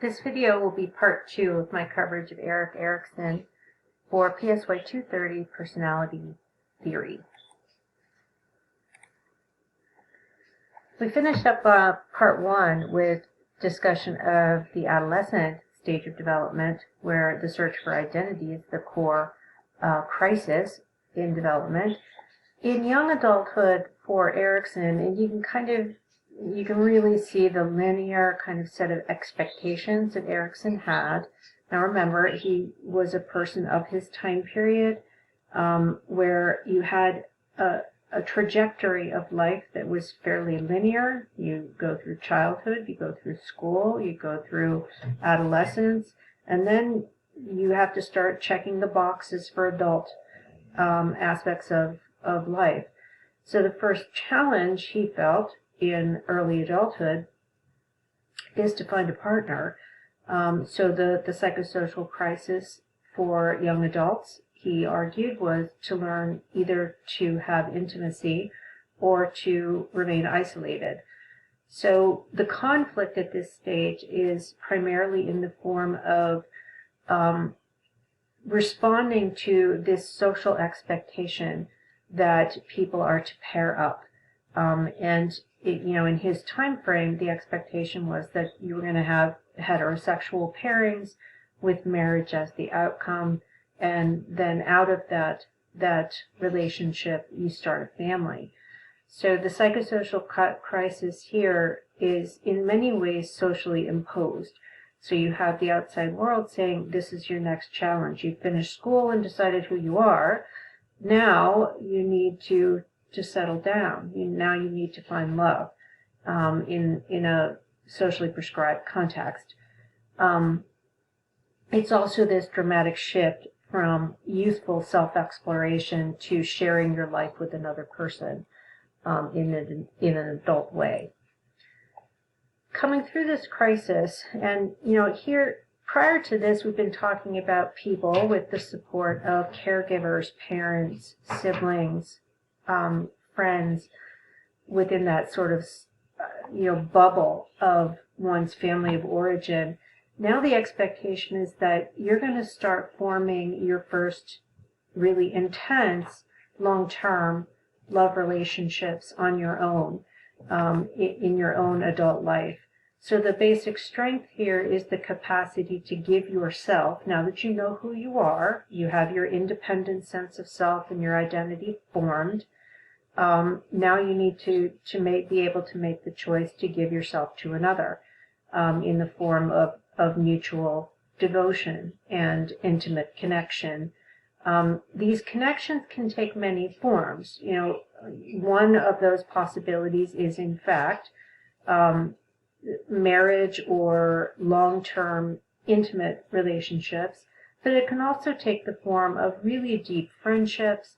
This video will be part 2 of my coverage of Erikson for PSY 230 Personality Theory. We finished up part 1 with discussion of the adolescent stage of development, where the search for identity is the core crisis in development. In young adulthood for Erikson, and you can really see the linear kind of set of expectations that Erikson had. Now remember, he was a person of his time period where you had a trajectory of life that was fairly linear. You go through childhood, you go through school, you go through adolescence, and then you have to start checking the boxes for adult aspects of life. So the first challenge he felt in early adulthood is to find a partner. So the psychosocial crisis for young adults, he argued, was to learn either to have intimacy or to remain isolated. So the conflict at this stage is primarily in the form of responding to this social expectation that people are to pair up. In his time frame, the expectation was that you were going to have heterosexual pairings with marriage as the outcome, and then out of that relationship, you start a family. So the psychosocial crisis here is in many ways socially imposed. So you have the outside world saying, this is your next challenge. You've finished school and decided who you are. Now you need to settle down. Now you need to find love in a socially prescribed context. It's also this dramatic shift from youthful self-exploration to sharing your life with another person in an adult way. Coming through this crisis, and here, prior to this, we've been talking about people with the support of caregivers, parents, siblings, friends, within that sort of bubble of one's family of origin. Now the expectation is that you're going to start forming your first really intense, long-term love relationships on your own, in your own adult life. So the basic strength here is the capacity to give yourself, now that you know who you are, you have your independent sense of self and your identity formed. Now you need to be able to make the choice to give yourself to another in the form of mutual devotion and intimate connection. These connections can take many forms. One of those possibilities is, in fact, marriage or long-term intimate relationships, but it can also take the form of really deep friendships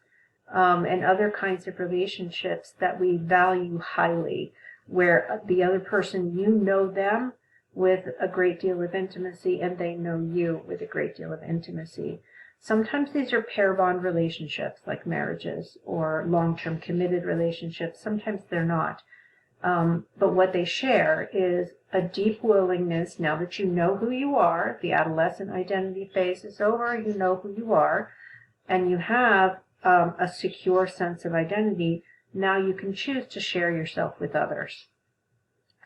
and other kinds of relationships that we value highly, where the other person, you know them with a great deal of intimacy and they know you with a great deal of intimacy. Sometimes these are pair bond relationships like marriages or long-term committed relationships. Sometimes they're not. But what they share is a deep willingness, now that you know who you are, the adolescent identity phase is over, you know who you are, and you have a secure sense of identity, now you can choose to share yourself with others.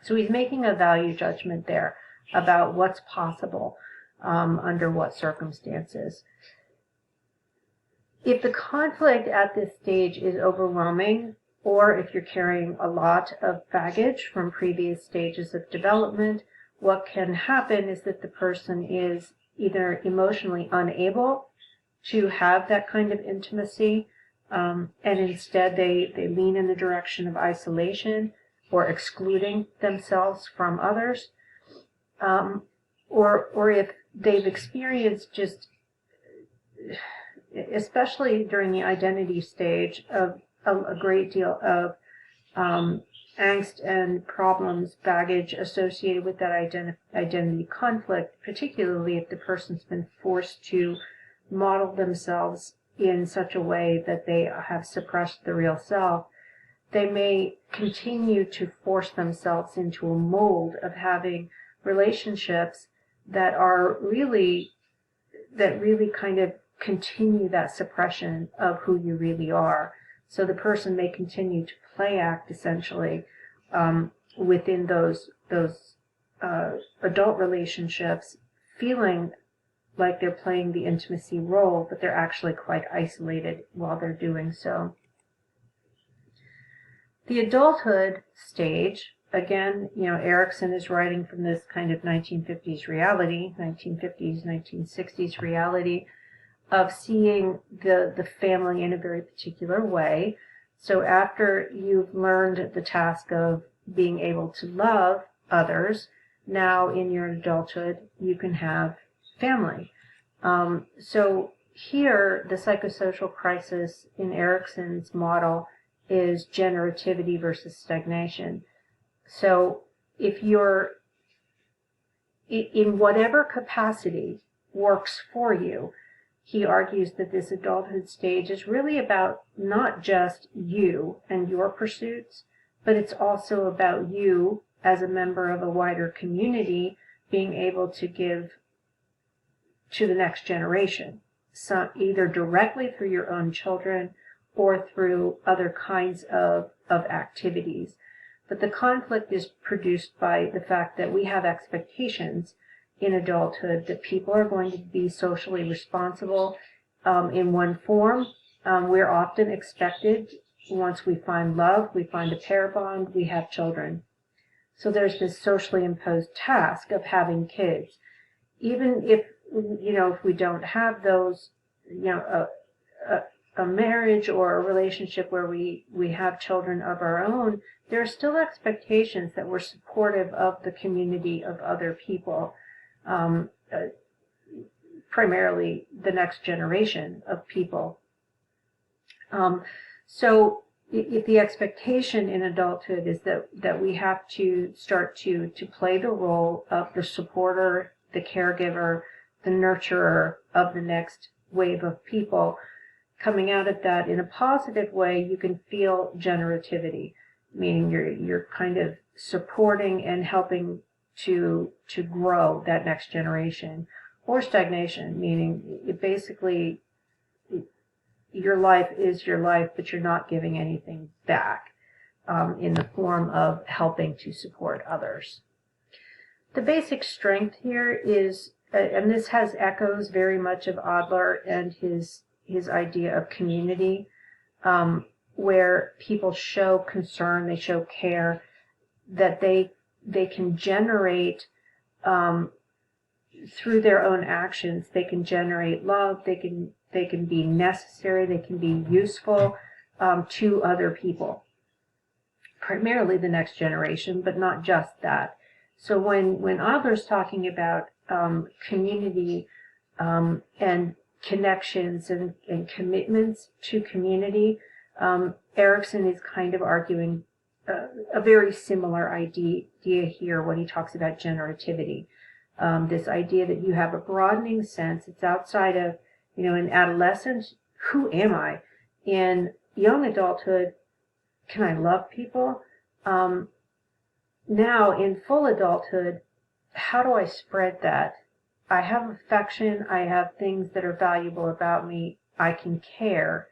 So he's making a value judgment there about what's possible under what circumstances. If the conflict at this stage is overwhelming, or if you're carrying a lot of baggage from previous stages of development, what can happen is that the person is either emotionally unable to have that kind of intimacy, and instead they lean in the direction of isolation or excluding themselves from others, or if they've experienced just, especially during the identity stage, of a great deal of angst and problems, baggage associated with that identity conflict, particularly if the person's been forced to model themselves in such a way that they have suppressed the real self, they may continue to force themselves into a mold of having relationships that really kind of continue that suppression of who you really are. So the person may continue to play act essentially within those adult relationships, feeling like they're playing the intimacy role, but they're actually quite isolated while they're doing so. The adulthood stage, again, Erikson is writing from this kind of 1950s reality, 1950s, 1960s reality of seeing the family in a very particular way. So after you've learned the task of being able to love others, now in your adulthood, you can have family. So here, the psychosocial crisis in Erikson's model is generativity versus stagnation. So if you're in whatever capacity works for you, he argues that this adulthood stage is really about not just you and your pursuits, but it's also about you as a member of a wider community being able to give to the next generation, so either directly through your own children or through other kinds of activities. But the conflict is produced by the fact that we have expectations in adulthood that people are going to be socially responsible in one form. We're often expected, once we find love, we find a pair bond, we have children. So there's this socially imposed task of having kids. Even if we don't have those, a marriage or a relationship where we have children of our own, there are still expectations that we're supportive of the community of other people, primarily the next generation of people. So if the expectation in adulthood is that we have to start to play the role of the supporter, the caregiver, the nurturer of the next wave of people, coming out of that in a positive way, you can feel generativity, meaning you're kind of supporting and helping to grow that next generation, or stagnation, meaning it basically your life is your life, but you're not giving anything back in the form of helping to support others. The basic strength here is, and this has echoes very much of Adler and his idea of community, where people show concern, they show care, that they can generate through their own actions. They can generate love. They can be necessary. They can be useful to other people, primarily the next generation, but not just that. So when Adler's talking about community and connections and commitments to community, Erikson is kind of arguing a very similar idea here when he talks about generativity. This idea that you have a broadening sense, it's outside of, in adolescence, who am I? In young adulthood, can I love people? Now, in full adulthood, how do I spread that? I have affection, I have things that are valuable about me, I can care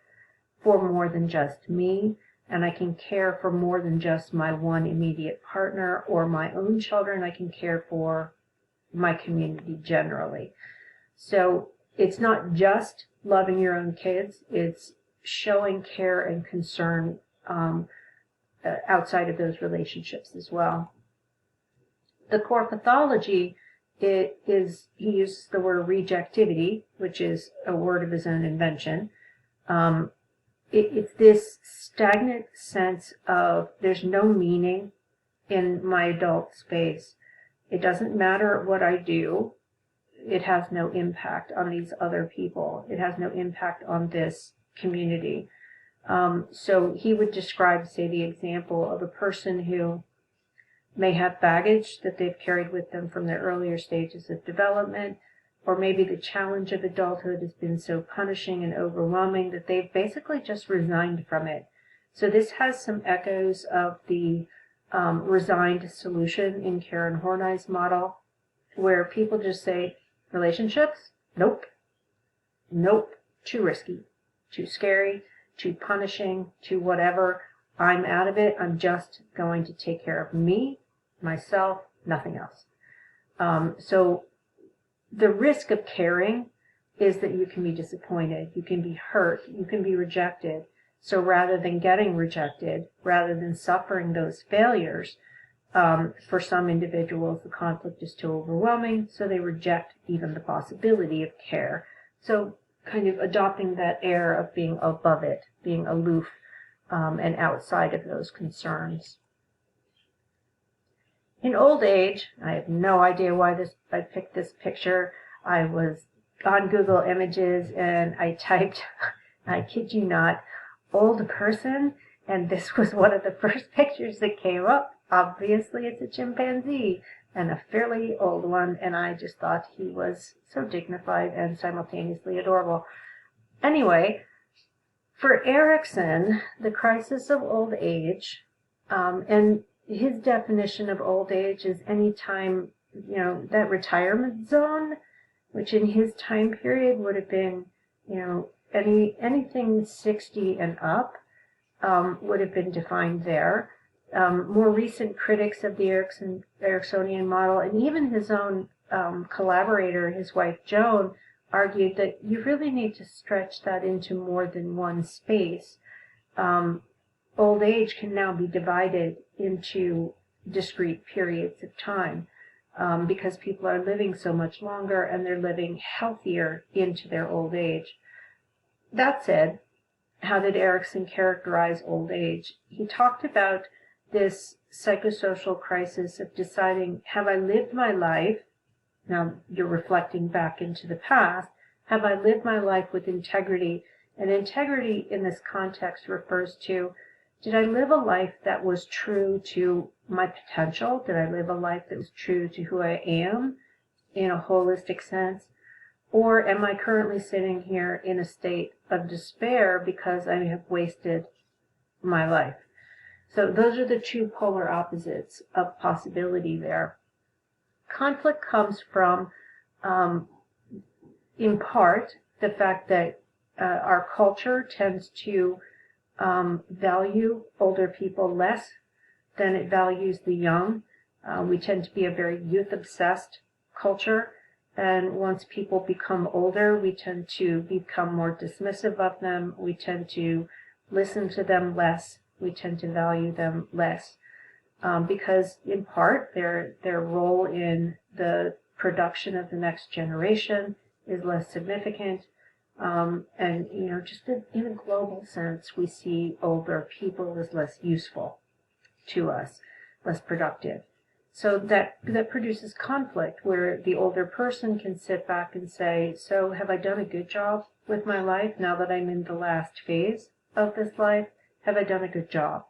for more than just me, and I can care for more than just my one immediate partner or my own children. I can care for my community generally. So it's not just loving your own kids, it's showing care and concern outside of those relationships as well. The core pathology, he uses the word rejectivity, which is a word of his own invention. It's this stagnant sense of there's no meaning in my adult space. It doesn't matter what I do. It has no impact on these other people. It has no impact on this community. So he would describe, say, the example of a person who may have baggage that they've carried with them from their earlier stages of development, or maybe the challenge of adulthood has been so punishing and overwhelming that they've basically just resigned from it. So this has some echoes of the resigned solution in Karen Horney's model. where people just say, relationships? Nope. Nope. Too risky. Too scary. Too punishing. Too whatever. I'm out of it. I'm just going to take care of me, myself, nothing else. So the risk of caring is that you can be disappointed, you can be hurt, you can be rejected. So rather than getting rejected, rather than suffering those failures, for some individuals the conflict is too overwhelming, so they reject even the possibility of care. So kind of adopting that air of being above it, being aloof, and outside of those concerns. In old age, I have no idea why I picked this picture. I was on Google Images and I typed, I kid you not, old person, and this was one of the first pictures that came up. Obviously, it's a chimpanzee, and a fairly old one, and I just thought he was so dignified and simultaneously adorable. Anyway, for Erikson, the crisis of old age, and his definition of old age is any time, that retirement zone, which in his time period would have been, anything 60 and up would have been defined there. More recent critics of the Ericksonian model, and even his own collaborator, his wife Joan, argued that you really need to stretch that into more than one space. Old age can now be divided into discrete periods of time because people are living so much longer and they're living healthier into their old age. That said, how did Erikson characterize old age? He talked about this psychosocial crisis of deciding, have I lived my life? Now you're reflecting back into the past. Have I lived my life with integrity? And integrity in this context refers to, did I live a life that was true to my potential? Did I live a life that was true to who I am in a holistic sense? Or am I currently sitting here in a state of despair because I have wasted my life? So those are the two polar opposites of possibility there. Conflict comes from, in part, the fact that our culture tends to value older people less than it values the young. We tend to be a very youth-obsessed culture, and once people become older, we tend to become more dismissive of them. We tend to listen to them less. We tend to value them less because, in part, their role in the production of the next generation is less significant. And, just in a global sense, we see older people as less useful to us, less productive. So that produces conflict where the older person can sit back and say, so have I done a good job with my life now that I'm in the last phase of this life? Have I done a good job?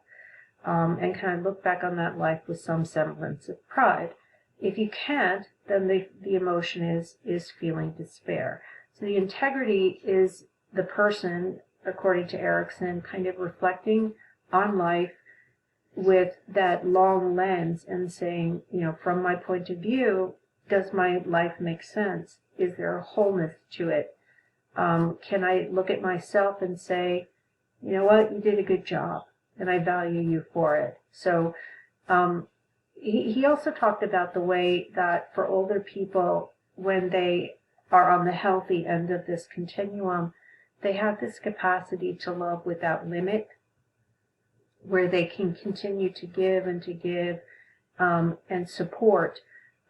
And can I look back on that life with some semblance of pride? If you can't, then the emotion is feeling despair. So the integrity is the person, according to Erikson, kind of reflecting on life with that long lens and saying, from my point of view, does my life make sense? Is there a wholeness to it? Can I look at myself and say, you know what, you did a good job, and I value you for it. So he also talked about the way that for older people, when they are on the healthy end of this continuum, they have this capacity to love without limit, where they can continue to give and support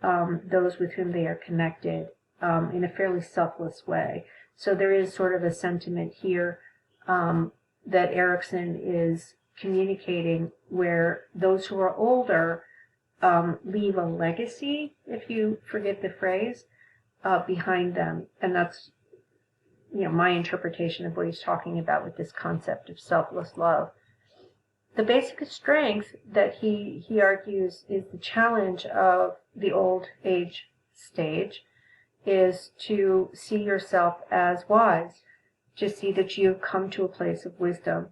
those with whom they are connected in a fairly selfless way. So there is sort of a sentiment here that Erikson is communicating where those who are older leave a legacy, if you forget the phrase, behind them. And that's my interpretation of what he's talking about with this concept of selfless love. The basic strength that he argues is the challenge of the old age stage is to see yourself as wise, to see that you've come to a place of wisdom.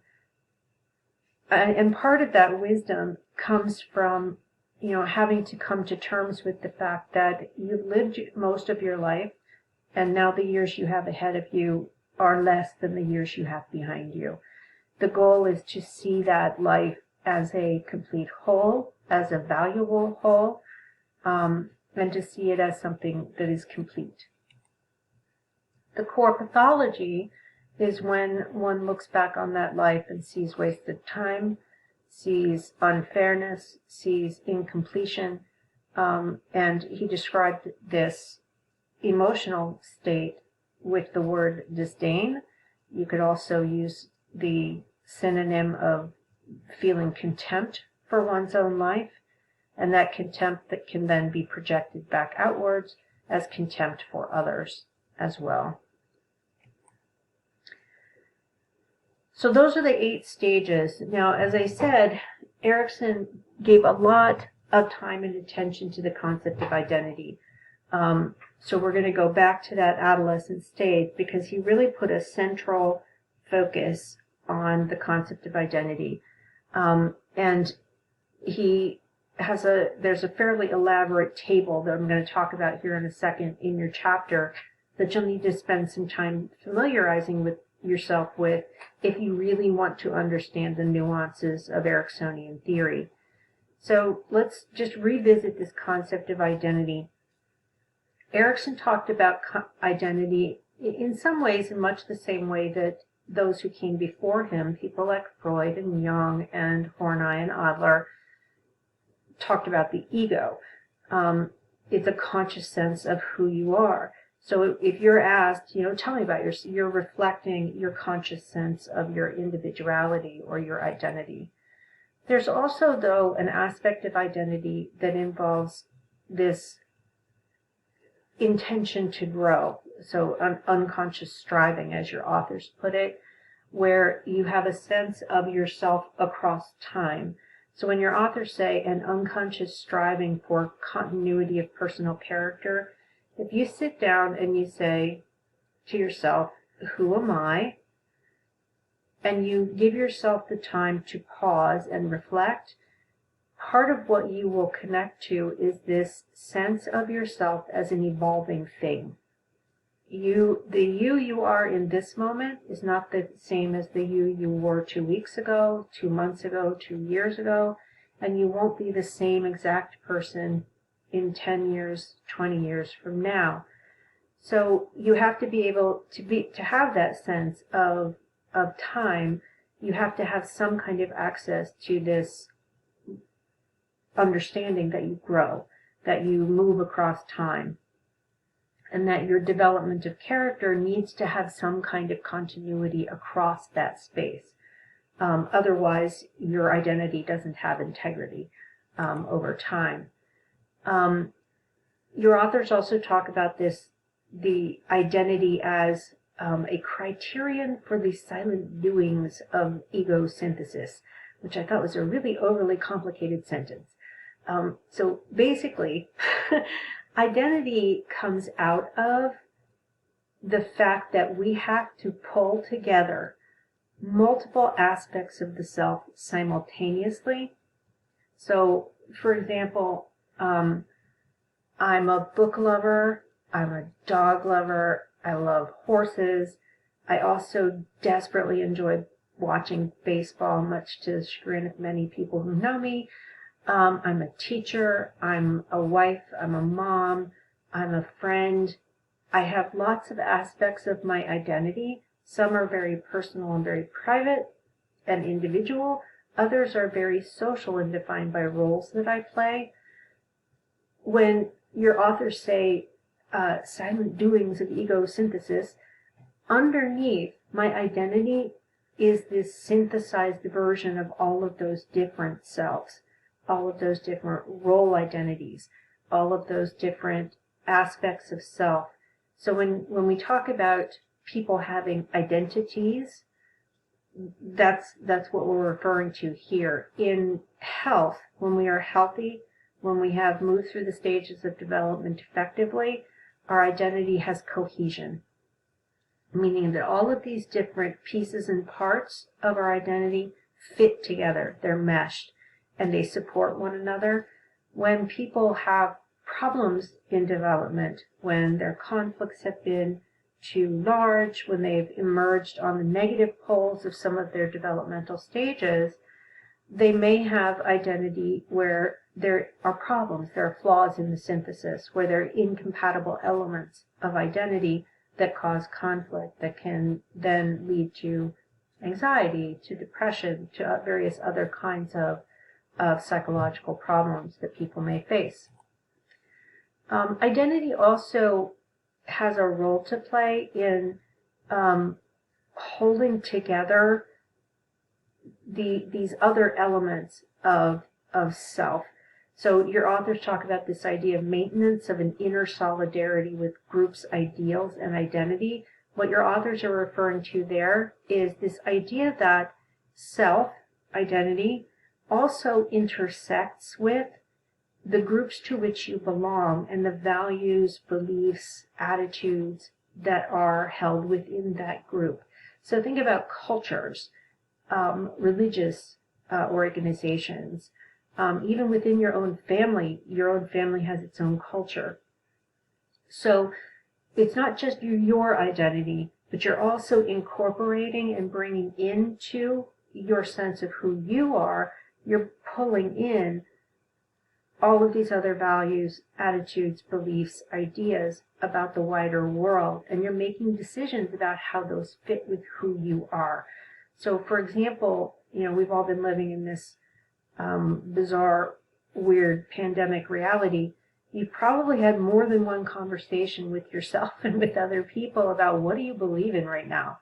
And part of that wisdom comes from having to come to terms with the fact that you've lived most of your life, and now the years you have ahead of you are less than the years you have behind you. The goal is to see that life as a complete whole, as a valuable whole, and to see it as something that is complete. The core pathology is when one looks back on that life and sees wasted time, sees unfairness, sees incompletion, and he described this emotional state with the word disdain. You could also use the synonym of feeling contempt for one's own life, and that contempt that can then be projected back outwards as contempt for others as well. So those are the 8 stages. Now, as I said, Erikson gave a lot of time and attention to the concept of identity. So we're going to go back to that adolescent stage because he really put a central focus on the concept of identity. And he has there's a fairly elaborate table that I'm going to talk about here in a second in your chapter that you'll need to spend some time familiarizing with yourself with if you really want to understand the nuances of Ericksonian theory. So let's just revisit this concept of identity. Erikson talked about identity in some ways in much the same way that those who came before him, people like Freud and Jung and Horney and Adler, talked about the ego. It's a conscious sense of who you are. So if you're asked, tell me about you're reflecting your conscious sense of your individuality or your identity. There's also, though, an aspect of identity that involves this intention to grow. So an unconscious striving, as your authors put it, where you have a sense of yourself across time. So when your authors say an unconscious striving for continuity of personal character, if you sit down and you say to yourself, who am I? And you give yourself the time to pause and reflect, part of what you will connect to is this sense of yourself as an evolving thing. The you are in this moment is not the same as the you were 2 weeks ago, 2 months ago, 2 years ago, and you won't be the same exact person in 10 years, 20 years from now. So you have to be able to have that sense of time. You have to have some kind of access to this understanding that you grow, that you move across time, and that your development of character needs to have some kind of continuity across that space. Otherwise, your identity doesn't have integrity over time. Your authors also talk about the identity as a criterion for the silent doings of ego synthesis, which I thought was a really overly complicated sentence. So basically, identity comes out of the fact that we have to pull together multiple aspects of the self simultaneously. So, for example, I'm a book lover, I'm a dog lover, I love horses. I also desperately enjoy watching baseball, much to the chagrin of many people who know me. I'm a teacher, I'm a wife, I'm a mom, I'm a friend. I have lots of aspects of my identity. Some are very personal and very private and individual. Others are very social and defined by roles that I play. When your authors say silent doings of ego synthesis, underneath my identity is this synthesized version of all of those different selves, all of those different role identities, all of those different aspects of self. So when we talk about people having identities, that's what we're referring to here. In health, when we are healthy, when we have moved through the stages of development effectively, our identity has cohesion, meaning that all of these different pieces and parts of our identity fit together. They're meshed, and they support one another. when people have problems in development, when their conflicts have been too large, when they've emerged on the negative poles of some of their developmental stages, they may have identity where there are problems, there are flaws in the synthesis, where there are incompatible elements of identity that cause conflict, that can then lead to anxiety, to depression, to various other kinds of psychological problems that people may face. Identity also has a role to play in holding together these other elements of self. So your authors talk about this idea of maintenance of an inner solidarity with groups' ideals and identity. What your authors are referring to there is this idea that self, identity, also intersects with the groups to which you belong and the values, beliefs, attitudes that are held within that group. So think about cultures, religious organizations, even within your own family has its own culture. So it's not just your identity, but you're also incorporating and bringing into your sense of who you are, you're pulling in all of these other values, attitudes, beliefs, ideas about the wider world, and you're making decisions about how those fit with who you are. So, for example, we've all been living in this bizarre, weird pandemic reality. You've probably had more than one conversation with yourself and with other people about what do you believe in right now,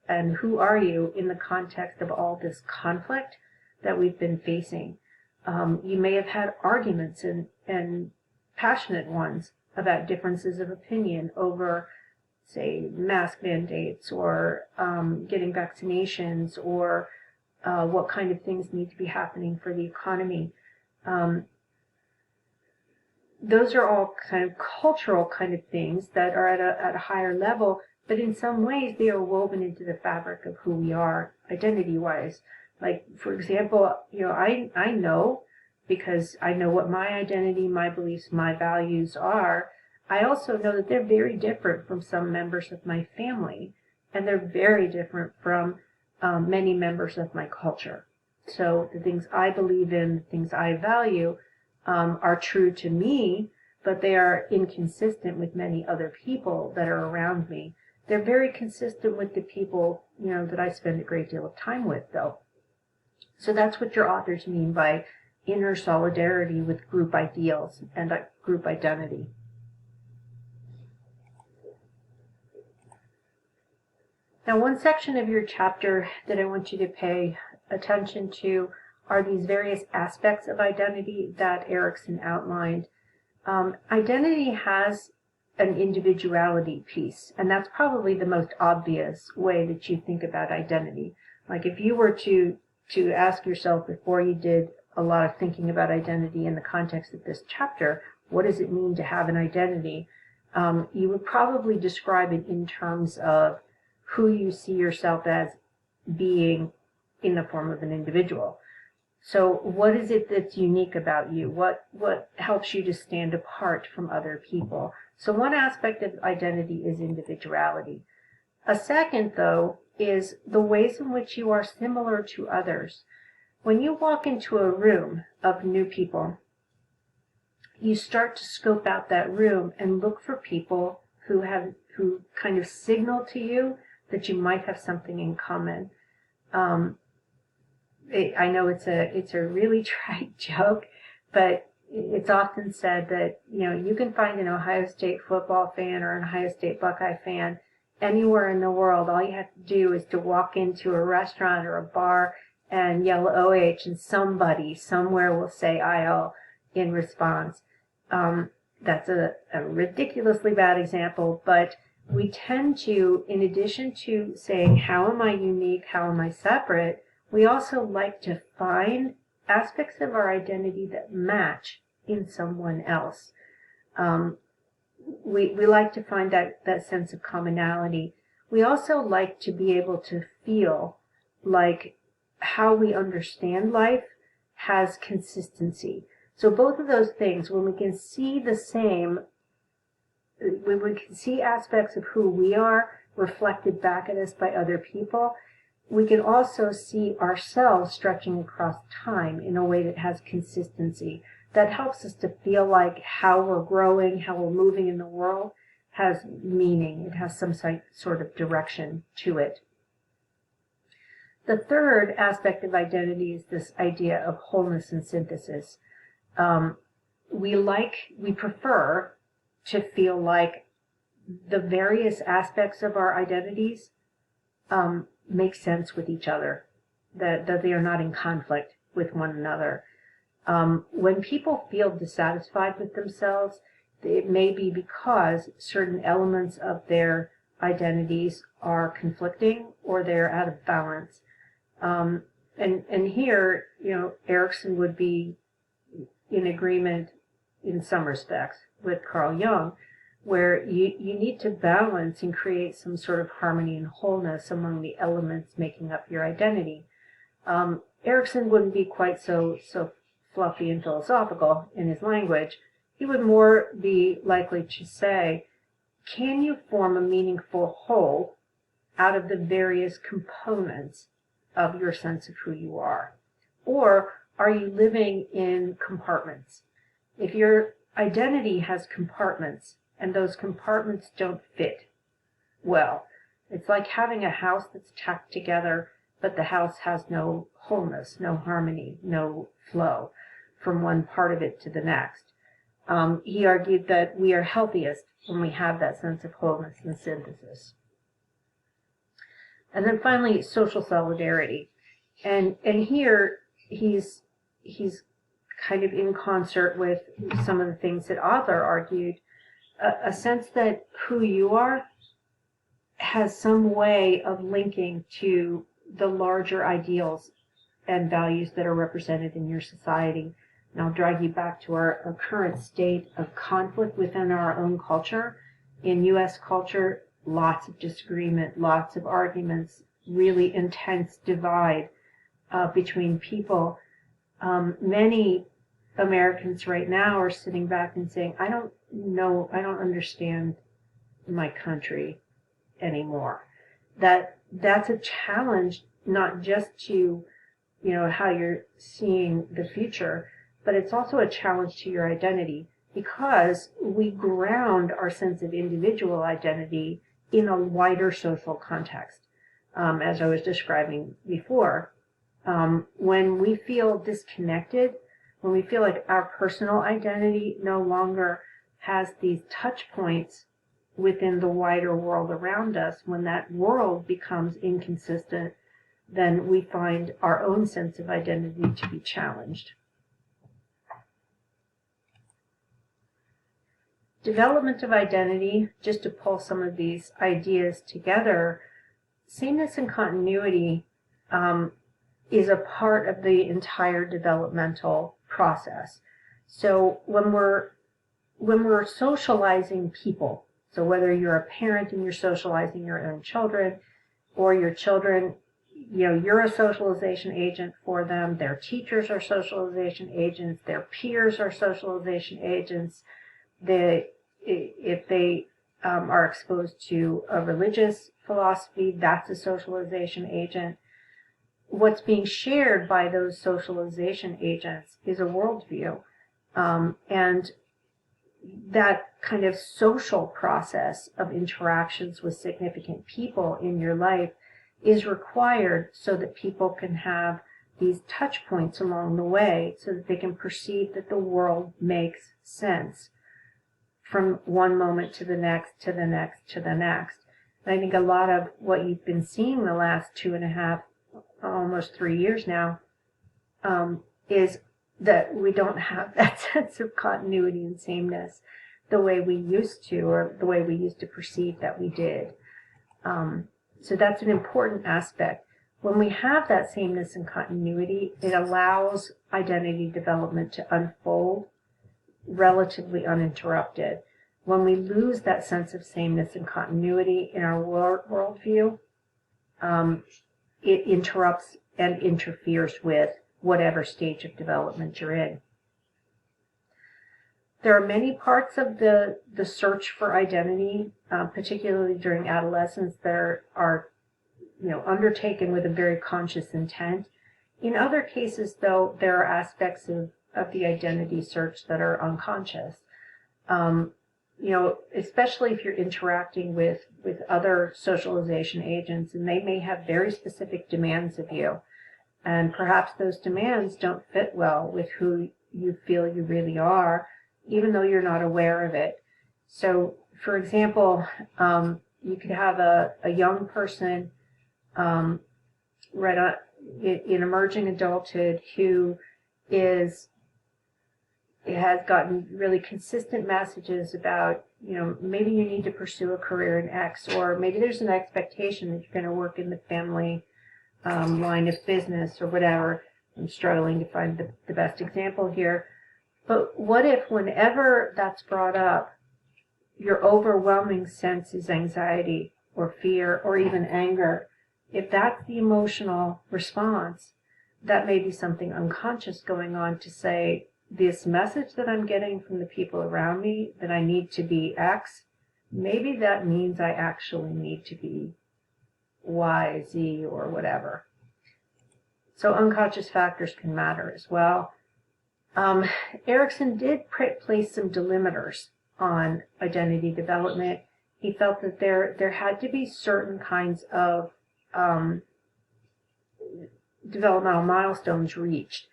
and who are you in the context of all this conflict that we've been facing. You may have had arguments and passionate ones about differences of opinion over, say, mask mandates or getting vaccinations or what kind of things need to be happening for the economy. Those are all kind of cultural kind of things that are at a higher level, but in some ways they are woven into the fabric of who we are identity-wise. Like, for example, I know, because I know what my identity, my beliefs, my values are, I also know that they're very different from some members of my family, and they're very different from many members of my culture. So the things I believe in, the things I value, are true to me, but they are inconsistent with many other people that are around me. They're very consistent with the people, that I spend a great deal of time with, though. So that's what your authors mean by inner solidarity with group ideals and group identity. Now, one section of your chapter that I want you to pay attention to are these various aspects of identity that Erikson outlined. Identity has an individuality piece, and that's probably the most obvious way that you think about identity. Like, if you were to ask yourself before you did a lot of thinking about identity in the context of this chapter, what does it mean to have an identity? You would probably describe it in terms of who you see yourself as being in the form of an individual. So what is it that's unique about you? What helps you to stand apart from other people? So one aspect of identity is individuality. A second, though, is the ways in which you are similar to others. When you walk into a room of new people, you start to scope out that room and look for people who kind of signal to you that you might have something in common. I know it's a really trite joke, but it's often said that you can find an Ohio State football fan or an Ohio State Buckeye fan anywhere in the world. All you have to do is to walk into a restaurant or a bar and yell OH, and somebody somewhere will say IL in response. That's a ridiculously bad example, but we tend to, in addition to saying, how am I unique, how am I separate, we also like to find aspects of our identity that match in someone else. We like to find that sense of commonality. We also like to be able to feel like how we understand life has consistency. So both of those things, when we can see the same, when we can see aspects of who we are reflected back at us by other people, we can also see ourselves stretching across time in a way that has consistency. That helps us to feel like how we're growing, how we're moving in the world has meaning. It has some sort of direction to it. The third aspect of identity is this idea of wholeness and synthesis. We prefer to feel like the various aspects of our identities make sense with each other, that they are not in conflict with one another. When people feel dissatisfied with themselves, it may be because certain elements of their identities are conflicting or they're out of balance. And here, Erikson would be in agreement in some respects with Carl Jung, where you need to balance and create some sort of harmony and wholeness among the elements making up your identity. Erikson wouldn't be quite so fluffy and philosophical in his language. He would more be likely to say, can you form a meaningful whole out of the various components of your sense of who you are? Or are you living in compartments? If your identity has compartments and those compartments don't fit well, it's like having a house that's tacked together, but the house has no wholeness, no harmony, no flow from one part of it to the next. He argued that we are healthiest when we have that sense of wholeness and synthesis. And then finally, social solidarity. And here he's kind of in concert with some of the things that Adler argued, a sense that who you are has some way of linking to the larger ideals and values that are represented in your society. And I'll drag you back to our current state of conflict within our own culture. In U.S. culture, lots of disagreement, lots of arguments, really intense divide between people. Many Americans right now are sitting back and saying, I don't understand my country anymore. That's a challenge, not just to, how you're seeing the future, but it's also a challenge to your identity, because we ground our sense of individual identity in a wider social context. As I was describing before, when we feel disconnected, when we feel like our personal identity no longer has these touch points within the wider world around us, when that world becomes inconsistent, then we find our own sense of identity to be challenged. Development of identity, just to pull some of these ideas together, sameness and continuity is a part of the entire developmental process. So when we're socializing people, so whether you're a parent and you're socializing your own children, or your children, you're a socialization agent for them, their teachers are socialization agents, their peers are socialization agents, if they are exposed to a religious philosophy, that's a socialization agent. What's being shared by those socialization agents is a worldview. And that kind of social process of interactions with significant people in your life is required so that people can have these touch points along the way, so that they can perceive that the world makes sense from one moment to the next, to the next, to the next. And I think a lot of what you've been seeing the last 2.5, almost 3 years now, is that we don't have that sense of continuity and sameness the way we used to, or the way we used to perceive that we did. So that's an important aspect. When we have that sameness and continuity, it allows identity development to unfold relatively uninterrupted. When we lose that sense of sameness and continuity in our worldview, it interrupts and interferes with whatever stage of development you're in. there are many parts of the search for identity, particularly during adolescence, that are undertaken with a very conscious intent. In other cases, though, there are aspects of the identity search that are unconscious. Especially if you're interacting with other socialization agents, and they may have very specific demands of you. And perhaps those demands don't fit well with who you feel you really are, even though you're not aware of it. So, for example, you could have a young person in emerging adulthood who has gotten really consistent messages about, maybe you need to pursue a career in X, or maybe there's an expectation that you're going to work in the family line of business or whatever. I'm struggling to find the best example here. But what if whenever that's brought up, your overwhelming sense is anxiety or fear or even anger? If that's the emotional response, that may be something unconscious going on to say, this message that I'm getting from the people around me that I need to be X, maybe that means I actually need to be Y, Z, or whatever. So unconscious factors can matter as well. Erikson did place some delimiters on identity development. He felt that there had to be certain kinds of developmental milestones reached.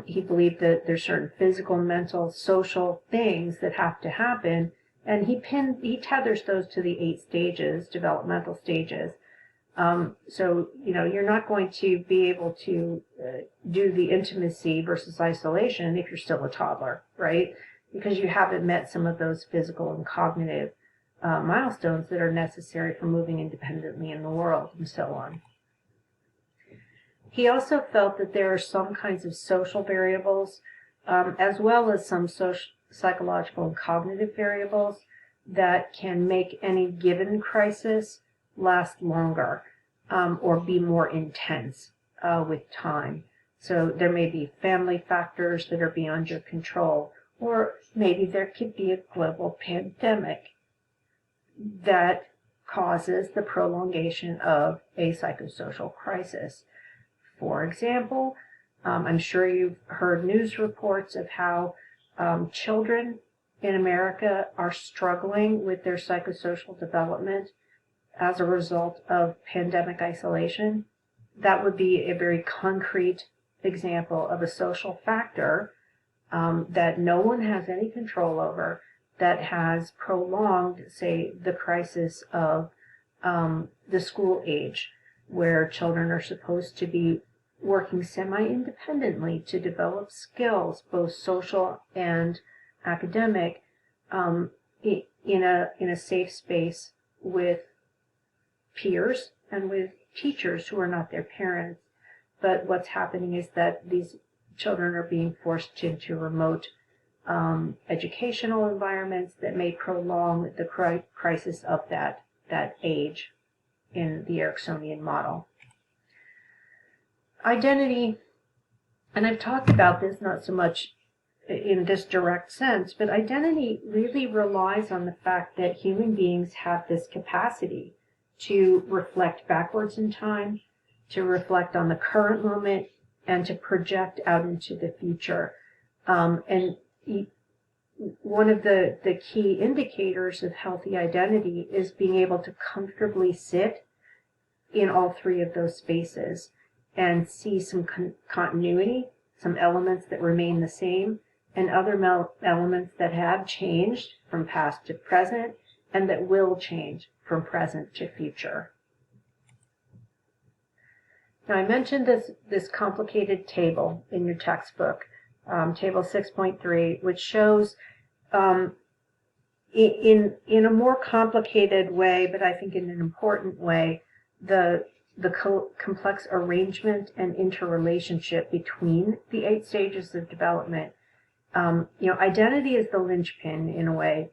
He believed that there's certain physical, mental, social things that have to happen, and he tethers those to the 8 stages, developmental stages. So, you're not going to be able to do the intimacy versus isolation if you're still a toddler, right? Because you haven't met some of those physical and cognitive milestones that are necessary for moving independently in the world, and so on. He also felt that there are some kinds of social variables, as well as some psychological and cognitive variables that can make any given crisis last longer or be more intense with time. So there may be family factors that are beyond your control, or maybe there could be a global pandemic that causes the prolongation of a psychosocial crisis. For example, I'm sure you've heard news reports of how children in America are struggling with their psychosocial development as a result of pandemic isolation. That would be a very concrete example of a social factor that no one has any control over, that has prolonged, say, the crisis of the school age, where children are supposed to be working semi-independently to develop skills, both social and academic, in a safe space with peers and with teachers who are not their parents. But what's happening is that these children are being forced into remote educational environments that may prolong the crisis of that age in the Ericksonian model. Identity, and I've talked about this not so much in this direct sense, but identity really relies on the fact that human beings have this capacity to reflect backwards in time, to reflect on the current moment, and to project out into the future. And one of the key indicators of healthy identity is being able to comfortably sit in all 3 of those spaces and see some continuity, some elements that remain the same, and other elements that have changed from past to present and that will change from present to future. Now, I mentioned this complicated table in your textbook, table 6.3, which shows in a more complicated way, but I think in an important way, the complex arrangement and interrelationship between the 8 stages of development. Identity is the linchpin in a way.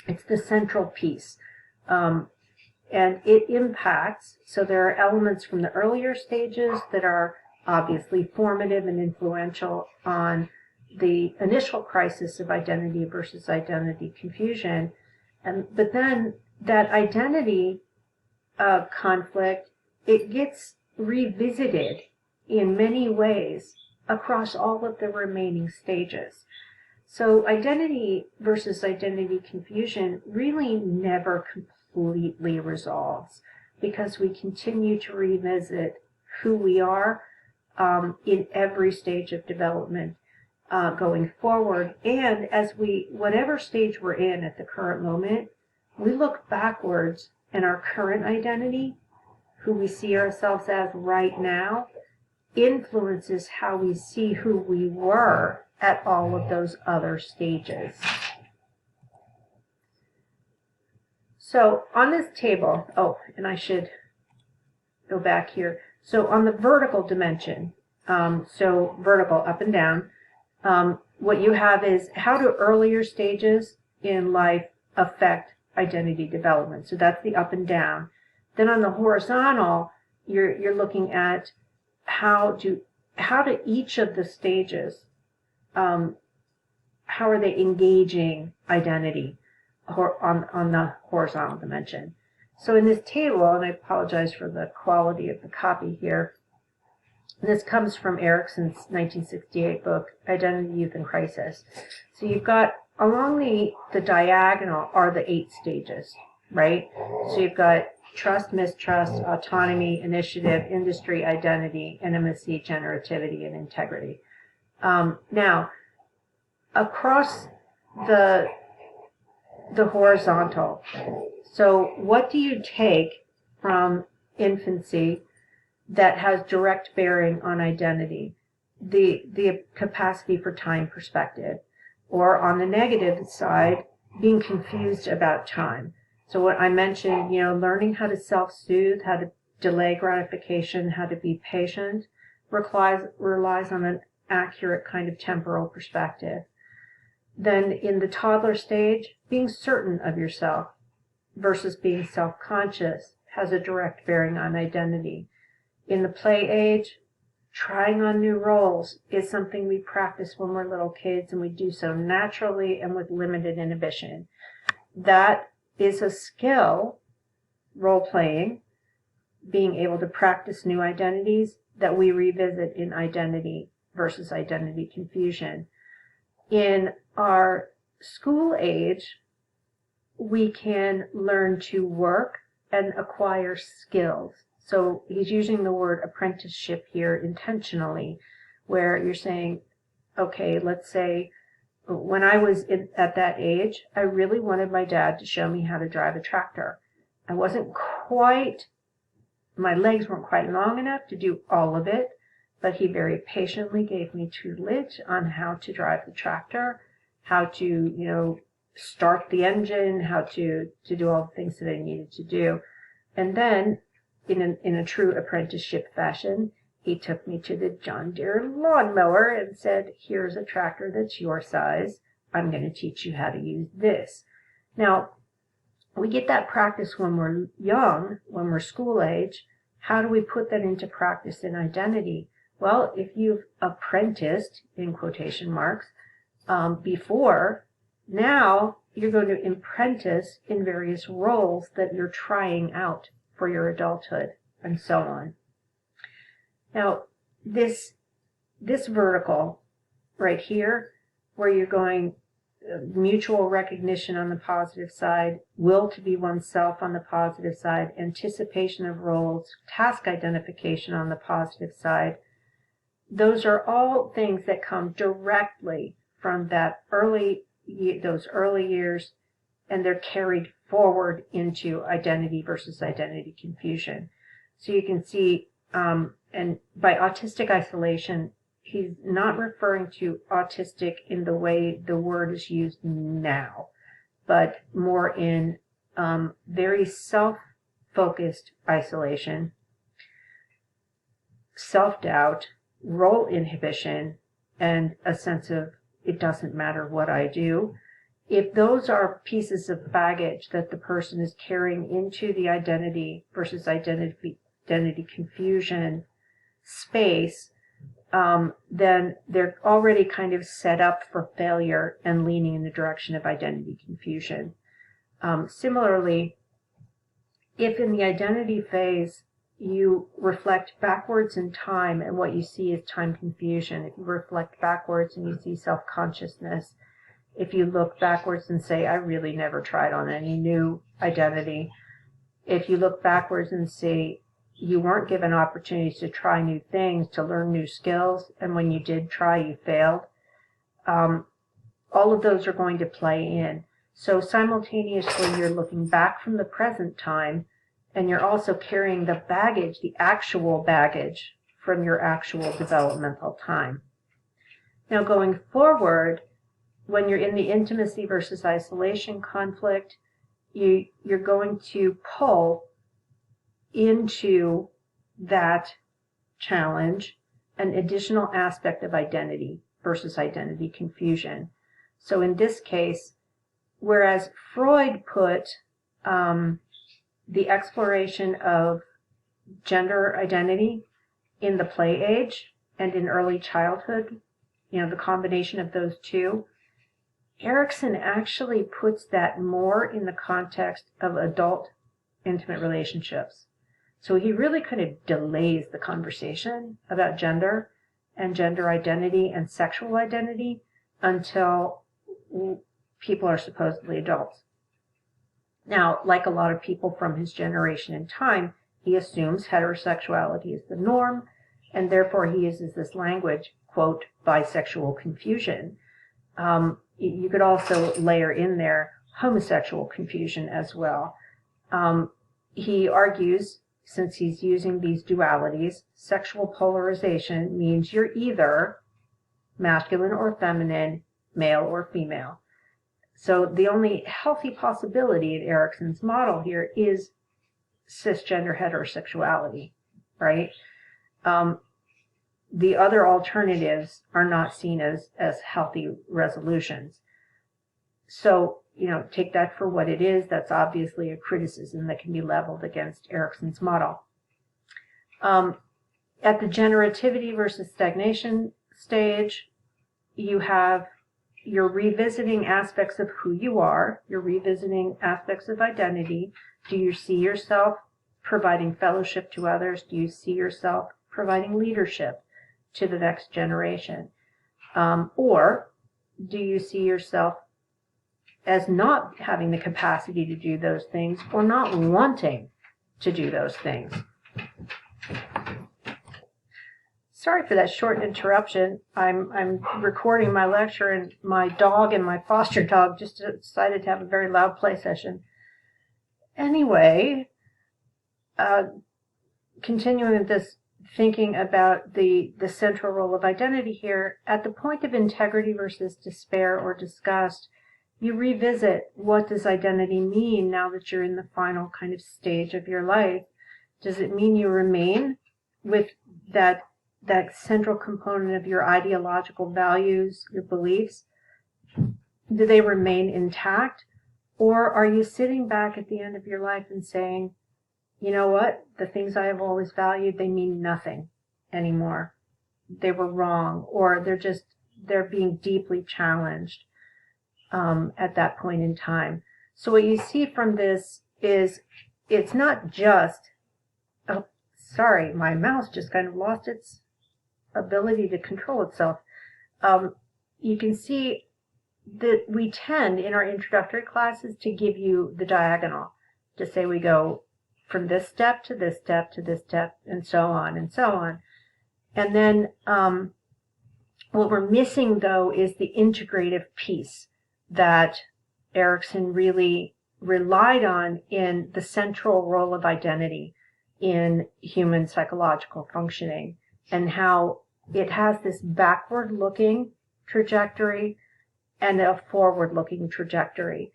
It's the central piece. And it impacts, so there are elements from the earlier stages that are obviously formative and influential on the initial crisis of identity versus identity confusion. But then that identity conflict, it gets revisited in many ways across all of the remaining stages. So identity versus identity confusion really never completely resolves, because we continue to revisit who we are in every stage of development going forward. And as whatever stage we're in at the current moment, we look backwards, and our current identity, who we see ourselves as right now, influences how we see who we were at all of those other stages. So on this table, and I should go back here. So on the vertical dimension, so vertical up and down, what you have is how do earlier stages in life affect identity development. So that's the up and down. Then on the horizontal, you're looking at how do each of the stages, how are they engaging identity on the horizontal dimension. So in this table, and I apologize for the quality of the copy here, this comes from Erickson's 1968 book, Identity, Youth, and Crisis. So you've got, along the diagonal are the 8 stages, right? So you've got trust, mistrust, autonomy, initiative, industry, identity, intimacy, generativity, and integrity. Now, across the horizontal, so what do you take from infancy that has direct bearing on identity? The capacity for time perspective, or on the negative side, being confused about time. So what I mentioned, learning how to self-soothe, how to delay gratification, how to be patient, relies on an accurate kind of temporal perspective. Then in the toddler stage, being certain of yourself versus being self-conscious has a direct bearing on identity. In the play age, trying on new roles is something we practice when we're little kids, and we do so naturally and with limited inhibition. That is a skill, role-playing, being able to practice new identities, that we revisit in identity versus identity confusion. In our school age, we can learn to work and acquire skills. So he's using the word apprenticeship here intentionally, where you're saying, okay, let's say when I was at that age, I really wanted my dad to show me how to drive a tractor. My legs weren't quite long enough to do all of it, but he very patiently gave me tutelage on how to drive the tractor, how to, start the engine, how to do all the things that I needed to do. And then, in a true apprenticeship fashion, he took me to the John Deere lawnmower and said, here's a tractor that's your size. I'm going to teach you how to use this. Now, we get that practice when we're young, when we're school age. How do we put that into practice in identity? Well, if you've apprenticed, in quotation marks, before, now you're going to apprentice in various roles that you're trying out for your adulthood, and so on. Now, this vertical right here, where you're going mutual recognition on the positive side, will to be oneself on the positive side, anticipation of roles, task identification on the positive side, those are all things that come directly from those early years, and they're carried forward into identity versus identity confusion. So you can see, and by autistic isolation, he's not referring to autistic in the way the word is used now, but more in very self-focused isolation, self-doubt, role inhibition, and a sense of it doesn't matter what I do. If those are pieces of baggage that the person is carrying into the identity versus identity confusion space, then they're already kind of set up for failure and leaning in the direction of identity confusion. Similarly, if in the identity phase you reflect backwards in time and what you see is time confusion, if you reflect backwards and you see self-consciousness, if you look backwards and say, I really never tried on any new identity, if you look backwards and see you weren't given opportunities to try new things, to learn new skills, and when you did try, you failed, all of those are going to play in. So simultaneously, you're looking back from the present time, and you're also carrying the baggage, the actual baggage from your actual developmental time. Now, going forward, when you're in the intimacy versus isolation conflict, you're going to pull into that challenge an additional aspect of identity versus identity confusion. So in this case, whereas Freud put the exploration of gender identity in the play age and in early childhood, the combination of those two, Erikson actually puts that more in the context of adult intimate relationships. So he really kind of delays the conversation about gender and gender identity and sexual identity until people are supposedly adults. Now, like a lot of people from his generation and time, he assumes heterosexuality is the norm, and therefore he uses this language, quote, bisexual confusion. You could also layer in there homosexual confusion as well. He argues, since he's using these dualities, sexual polarization means you're either masculine or feminine, male or female. So the only healthy possibility in Erickson's model here is cisgender heterosexuality, right? The other alternatives are not seen as healthy resolutions. So, take that for what it is. That's obviously a criticism that can be leveled against Erickson's model. At the generativity versus stagnation stage, you're revisiting aspects of who you are. You're revisiting aspects of identity. Do you see yourself providing fellowship to others? Do you see yourself providing leadership to the next generation? Or do you see yourself as not having the capacity to do those things or not wanting to do those things? Sorry for that short interruption. I'm recording my lecture, and my dog and my foster dog just decided to have a very loud play session. Anyway, continuing with this thinking about the central role of identity here, at the point of integrity versus despair or disgust, you revisit, what does identity mean now that you're in the final kind of stage of your life? Does it mean you remain with that central component of your ideological values, your beliefs? Do they remain intact? Or are you sitting back at the end of your life and saying, you know what, the things I have always valued, they mean nothing anymore. They were wrong, or they're being deeply challenged at that point in time. So what you see from this is it's not just, oh, sorry, my mouse just kind of lost its ability to control itself. You can see that we tend in our introductory classes to give you the diagonal, to say we go from this step to this step to this step, and so on and so on. And then what we're missing, though, is the integrative piece that Erikson really relied on in the central role of identity in human psychological functioning, and how it has this backward-looking trajectory and a forward-looking trajectory.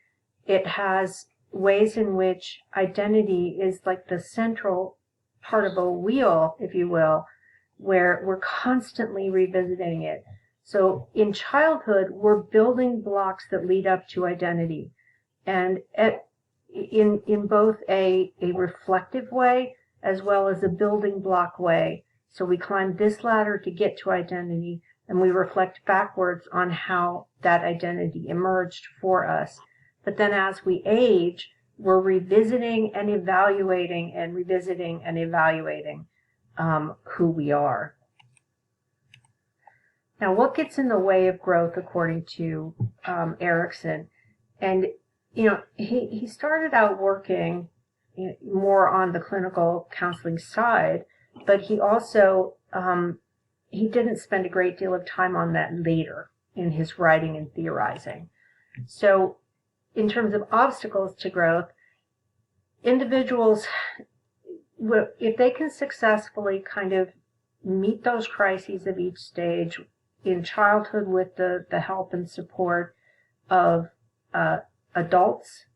It has ways in which identity is like the central part of a wheel, if you will, where we're constantly revisiting it. So in childhood, we're building blocks that lead up to identity, and in both a reflective way as well as a building block way. So we climb this ladder to get to identity, and we reflect backwards on how that identity emerged for us. But then as we age, we're revisiting and evaluating and revisiting and evaluating who we are. Now, what gets in the way of growth according to Erikson? And, he started out working more on the clinical counseling side, but he also, he didn't spend a great deal of time on that later in his writing and theorizing. So in terms of obstacles to growth, individuals, if they can successfully kind of meet those crises of each stage in childhood with the help and support of adults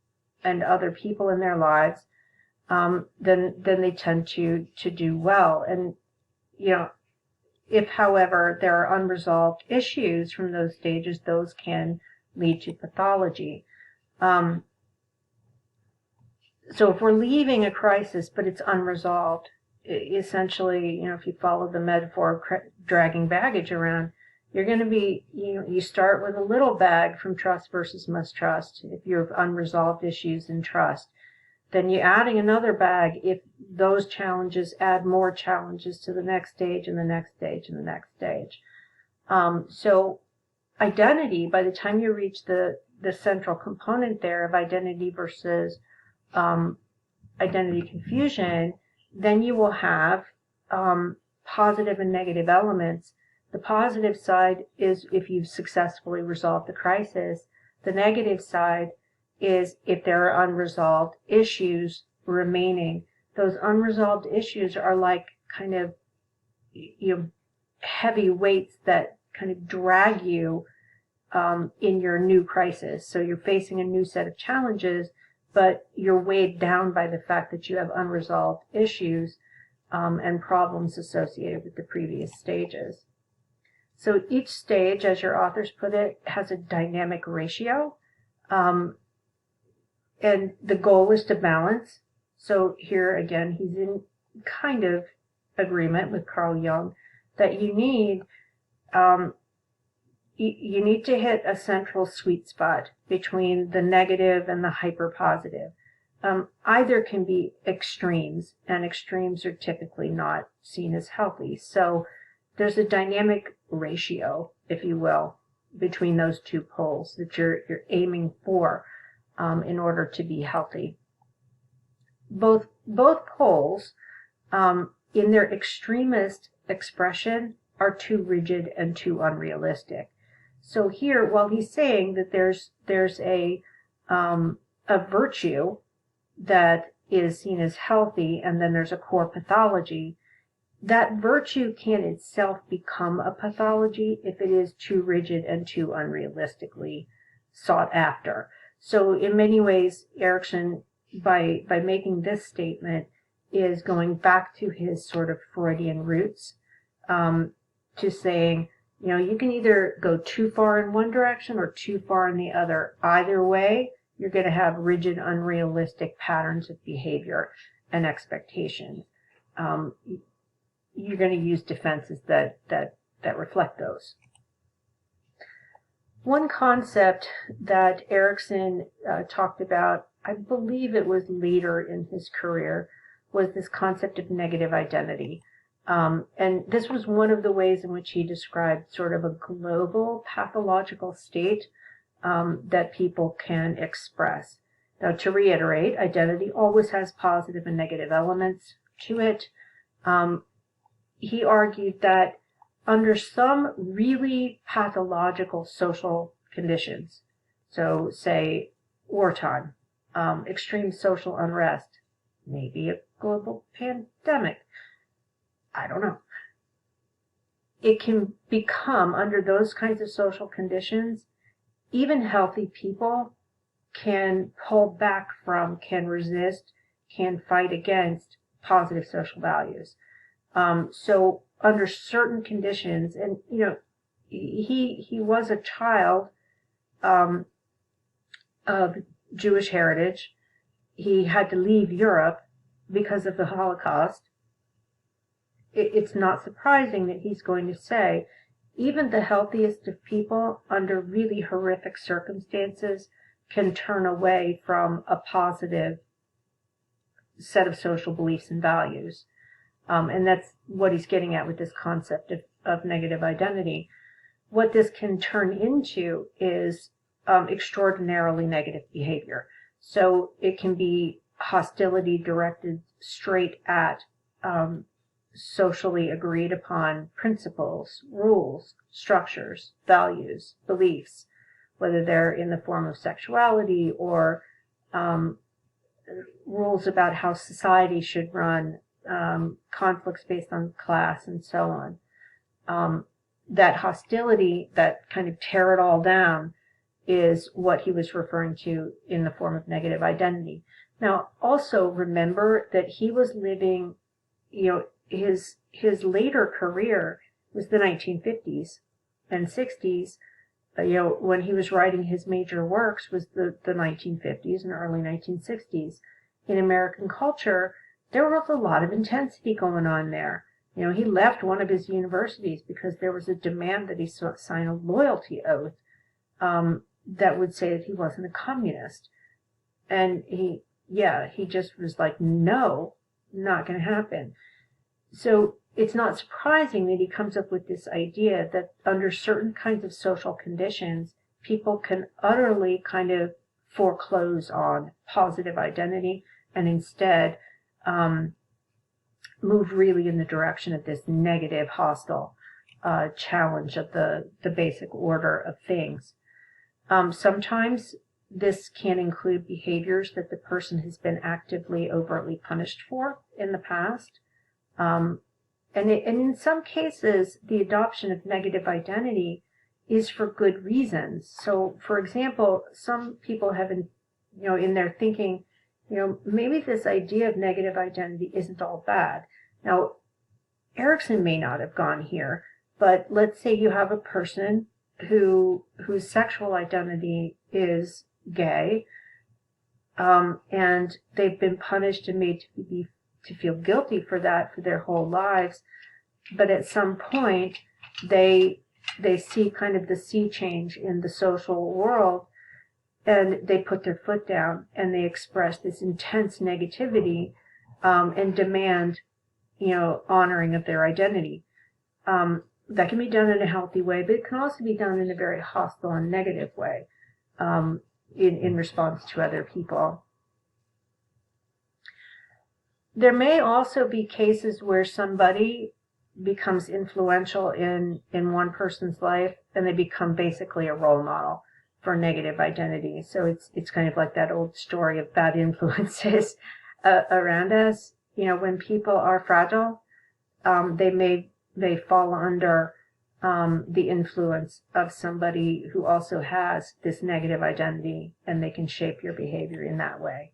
and other people in their lives, then they tend to do well. And, if, however, there are unresolved issues from those stages, those can lead to pathology. So if we're leaving a crisis, but it's unresolved, essentially, if you follow the metaphor of dragging baggage around, you're going to be, you start with a little bag from trust versus mistrust if you have unresolved issues in trust. Then you're adding another bag if those challenges add more challenges to the next stage and the next stage and the next stage. So identity, by the time you reach the central component there of identity versus identity confusion, then you will have positive and negative elements. The positive side is if you've successfully resolved the crisis. The negative side is if there are unresolved issues remaining. Those unresolved issues are like kind of heavy weights that kind of drag you in your new crisis. So you're facing a new set of challenges, but you're weighed down by the fact that you have unresolved issues and problems associated with the previous stages. So each stage, as your authors put it, has a dynamic ratio. And the goal is to balance. So here again, he's in kind of agreement with Carl Jung that you need to hit a central sweet spot between the negative and the hyper positive. Either can be extremes, and extremes are typically not seen as healthy. So there's a dynamic ratio, if you will, between those two poles that you're aiming for in order to be healthy. Both poles, in their extremist expression, are too rigid and too unrealistic. So here, while he's saying that there's a virtue that is seen as healthy, and then there's a core pathology, that virtue can itself become a pathology if it is too rigid and too unrealistically sought after. So in many ways, Erikson, by making this statement, is going back to his sort of Freudian roots, to saying, you can either go too far in one direction or too far in the other. Either way, you're going to have rigid, unrealistic patterns of behavior and expectations. You're going to use defenses that reflect those. One concept that Erikson talked about, I believe it was later in his career, was this concept of negative identity. And this was one of the ways in which he described sort of a global pathological state that people can express. Now, to reiterate, identity always has positive and negative elements to it. He argued that under some really pathological social conditions, so say wartime, extreme social unrest, maybe a global pandemic, I don't know. It can become, under those kinds of social conditions, even healthy people can pull back from, can resist, can fight against positive social values. So under certain conditions, and he was a child of Jewish heritage. He had to leave Europe because of the Holocaust. it's not surprising that he's going to say, even the healthiest of people under really horrific circumstances can turn away from a positive set of social beliefs and values. And that's what he's getting at with this concept of negative identity. What this can turn into is extraordinarily negative behavior. So it can be hostility directed straight at socially agreed upon principles, rules, structures, values, beliefs, whether they're in the form of sexuality or rules about how society should run, conflicts based on class, and so on. That hostility, that kind of tear it all down, is what he was referring to in the form of negative identity. Now, also remember that he was living, his later career was the 1950s and 60s. When he was writing his major works was the 1950s and early 1960s. In American culture, there was a lot of intensity going on there. He left one of his universities because there was a demand that he sign a loyalty oath that would say that he wasn't a communist. And he just was like, no, not going to happen. So it's not surprising that he comes up with this idea that under certain kinds of social conditions, people can utterly kind of foreclose on positive identity and instead move really in the direction of this negative, hostile challenge of the basic order of things. Sometimes this can include behaviors that the person has been actively, overtly punished for in the past. And in some cases, the adoption of negative identity is for good reasons. So, for example, some people have, in their thinking, maybe this idea of negative identity isn't all bad. Now, Erikson may not have gone here, but let's say you have a person whose sexual identity is gay, and they've been punished and made to feel guilty for that for their whole lives, but at some point they see kind of the sea change in the social world, and they put their foot down and they express this intense negativity and demand, honoring of their identity. That can be done in a healthy way, but it can also be done in a very hostile and negative way in response to other people. There may also be cases where somebody becomes influential in one person's life and they become basically a role model for negative identity. So it's kind of like that old story of bad influences around us. When people are fragile, they fall under the influence of somebody who also has this negative identity, and they can shape your behavior in that way.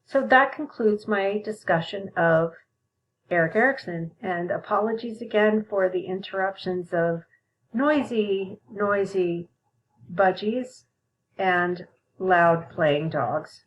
So that concludes my discussion of Erik Erikson, and apologies again for the interruptions of noisy budgies and loud playing dogs.